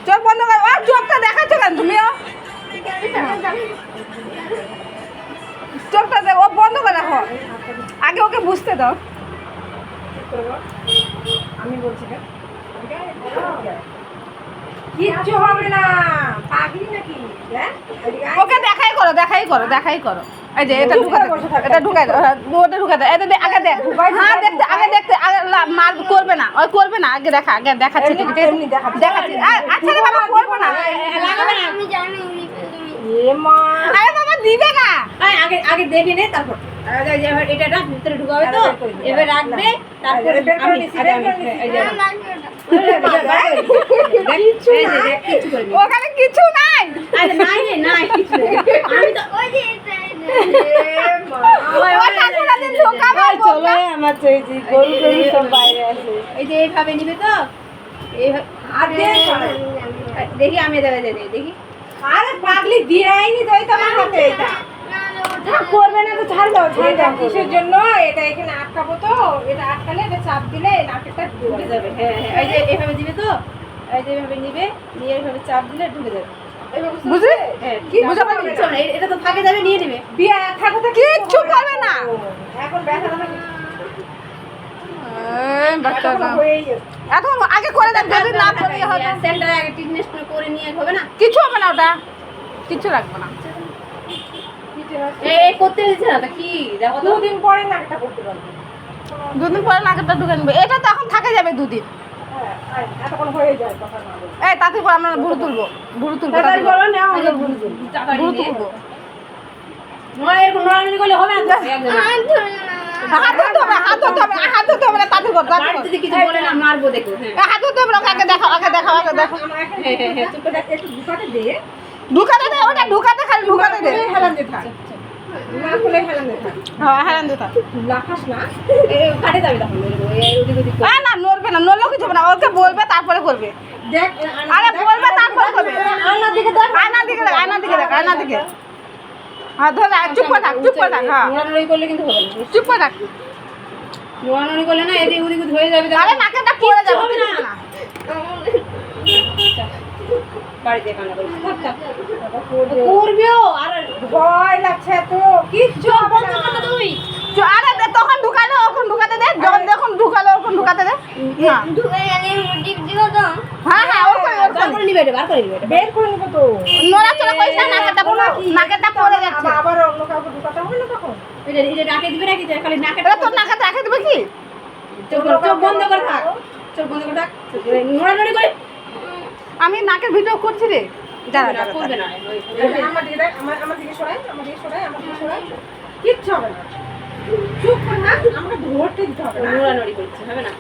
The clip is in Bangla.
চোখ বন্ধ করো। ও চোখটা দেখাচ্ছ কেন তুমিও? চোখটা ও বন্ধ করে রাখো, আগে ওকে বুঝতে দাও। আমি বলছি কিচ্ছু হবে না, পাগলি নাকি? ওকে দেখাই করো, দেখাই করো, দেখাই করো। এই যে এটা ঢুকাতে, এটা ঢুকাই দাও, ওটা ঢুকাতে। এটা আগে দেখ, হ্যাঁ দেখতে, আগে দেখতে, আগে মার করবে না, ওই করবে না, আগে দেখা, আগে দেখাচ্ছি, দেখাচ্ছি। আচ্ছা রে বাবা, করবে না, আমি জানি এ মা, আরে বাবা দিবে না। আগে আগে দেখে নে, তারপর এবার এটা ভিতরে ঢুকাবে তো, এবার রাখবে, তারপরে ওখানে কিছু নাই। আমি তো ওই যে ও ঠাকুরাদের ঢোকাবে, চলো আমার চৈতি, গরু গরু সব বাইরে আছে। এই যে এইভাবে নিবে তো, এইভাবে আর দেখি আমি দেখি। আরে পাগলি দিয়েইনি তো, এই তো আমার হাতে এটা। না করবে না তো, ছাড় দাও, ছাড় দাও। কিসের জন্য এটা এখানে আটকাবো তো? এটা আটকালে এটা চাপ দিলে নাকেরটা ঢুকে যাবে। হ্যাঁ হ্যাঁ, এই যে এইভাবে দিবে তো, এই যে এইভাবে নিবে, নিয়ে এইভাবে চাপ দিলে ঢুকে যাবে। বুঝলি? হ্যাঁ, কি বুঝাবো না? কিচ্ছু না, এটা তো ফাঁকে যাবে, নিয়ে নেবে। বিয়ে থাকো তো কিচ্ছু করবে না। এখন ব্যথা ব্যথা বাচ্চাটা হয়েই যাচ্ছে। এখন আগে করে দেখ, যদি না করে হয়তো সেন্টারে আগে ট্রিটমেন্ট করে নিয়ে হবে না। কিছু হবে না, ওটা কিছু রাখবো না। এই করতে দিচ্ছে না তো, কি দেখো তো। দুদিন পরে নাকটা করতে পারবে। দুদিন পরে নাকেরটা ঢুকে নেবে, এটা তো এখন থাকে যাবে দুদিন। হ্যাঁ, এতক্ষণ হয়ে যায় কথা না বলে। এই তাতে করে আমরা বুড়ো তুলবো, বুড়ো তুলবো, তাড়াতাড়ি তাতে করে। বলো, নাও হলো ভুল ভুল। টাকাড়ি বুড়ো নিয়ে। তুলবো। নয় এরকম নড়ানড়ি করলে হবে না তো, একদম। আমি ধরে না হাত ধরতে হবে না, হাত ধরতে হবে না, হাত ধরতে হবে না, তাতে করে, তাতে বাড়িতে করে। যদি কিছু বলে না, মারবো দেখো। হ্যাঁ হাত ধরতে হবে না, আগে দেখাও, আগে দেখাও, আগে দেখাও। আমার একটা হ্যাঁ, হ্যাঁ, হ্যাঁ। চুপ করে একটু ঢুকাতে দে। ঢুকাতে দে, ওটা ঢুকাতে, খালি ঢুকাতে দে। হেলান দে থাক। না খুলে হেলান দে থাক। হ্যাঁ হ্যাঁ দিতা। লাফাস না। কাটে যাবে তখন, ওদিক ওদিক করে। না নড়বে না, নড়লেও কিছু হবে না, ওকে বলবে তারপরে করবে। দেখ, আরে বলবে তারপরে করবে। আয়নার দিকে দেখ। আয়নার দিকে দেখ, আয়নার দিকে দেখ, আয়নার দিকে। হ্যাঁ ধর, চুপ করে থাক, চুপ করে থাক, হ্যাঁ নড়ানড়ি করলে কিন্তু হবে না। চুপ করে থাক। নড়ানড়ি করলে না, এদিক ওদিক হয়ে যাবে। আরে নাকেরটা পড়ে যাবে, হবে না। কিছু না। বাড়িতে কান্না করবে। থাক, থাক। করবেও, আর ভয় লাগছে তো, কিচ্ছু চোখ হবে বন্ধ না। করো তুই। আরে তখন ঢুকালো, ওখন ঢুকাতে দে, যখন যখন ঢুকালো ওখন ঢুকাতে দে। হ্যাঁ ঢুকে গেলে মুটিক দিব তো হ্যাঁ হ্যাঁ, ওর করে, ওর বার করে। করে নিবে এটা, বার করে নিবে এটা। বের করে নিবো তো। নড়াচড়া করিস না, নাকেরটা পড়ে যাচ্ছে। আবার অন্য কাউকে ঢুকাতে হবে না তখন। এটা ডাকে দিবে নাকি, খালি নাকে এটা তোর নাকে রেখে দেবে কি? চোখ বন্ধ করে থাক, চোখ বন্ধ করে থাক। নড়ানড়ি করে আমি নাকের ভিডিও করছি রে। দাঁড়া, দাঁড়া, করবে দাঁড়া। না। আমার দিকে দেখ, আমার দিকে সরাই, আমার দিকে সরাই, আমার দিকে সরাই। কিচ্ছু হবে না। চুপ কর না, আমাকে ধরতে দিতে হবে না। নড়ানড়ি করছে, হবে না।